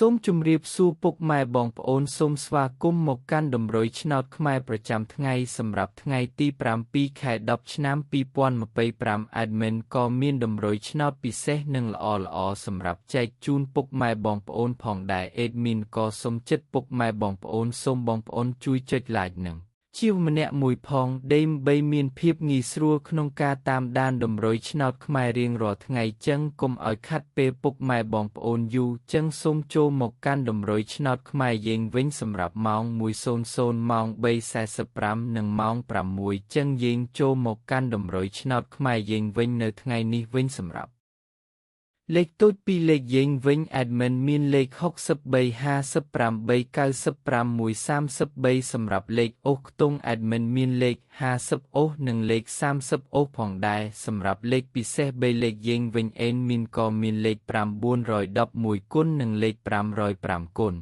សូមជម្រាបសួរពុកម៉ែបងប្អូនសូមស្វាគមន៍មកកាន់តម្រុយឆ្នោតខ្មែរប្រចាំថ្ងៃសម្រាប់ថ្ងៃទី7 ខែ 10 ឆ្នាំ 2025 Admin ក៏មានតម្រុយឆ្នោតពិសេសនិងល្អៗសម្រាប់ចែកជូនពុកម៉ែបងប្អូនផងដែរ Admin ក៏សូមចិត្តពុកម៉ែបងប្អូនសូមបងប្អូនជួយចុច like និងជាវម្នាក់មួយផងដើម្បីមានភាពងាយស្រួលក្នុងការតាមដានតម្រុយឆ្នោតខ្មែររៀងរាល់ថ្ងៃចឹងកុំឲ្យខាត់ពេលពុកម៉ែបងប្អូនយូរចឹងសូមចូលមកកាន់តម្រុយឆ្នោតខ្មែរយើងវិញសម្រាប់ម៉ោង 1:00 ម៉ោង 3:45 និងម៉ោង 6 ចឹងយើងចូលមកកាន់តម្រុយឆ្នោតខ្មែរយើងវិញនៅថ្ងៃនេះវិញសម្រាប់លេខទូចពីលេខយើងវិញ Admin មានលេខ63 58 95 133សម្រាប់លេខអូសខ្ទង់ Admin មានលេខ50អូសនិងលេខ30អូសផងដែរសម្រាប់លេខពិសេស3លេខយើងវិញ Admin ក៏មានលេខ911គុណនិងលេខ505គុណ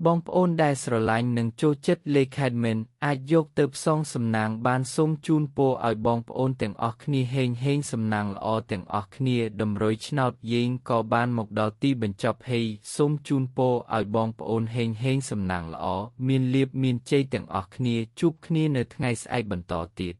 បងប្អូនដែលស្រឡាញ់និងចូលចិត្តលេខ Admin អាចយកទៅផ្សងសំណាងបានសូមជូនពរឲ្យបងប្អូនទាំងអស់គ្នាហេងសំណាងល្អទាំងអស់គ្នាតម្រុយឆ្នោតយើងក៏បានមកដល់ទីបញ្ចប់ហើយសូមជូនពរឲ្យបងប្អូនហេងសំណាងល្អមានលាភមានជ័យទាំងអស់គ្នាជួបគ្នានៅថ្ងៃស្អែកបន្តទៀត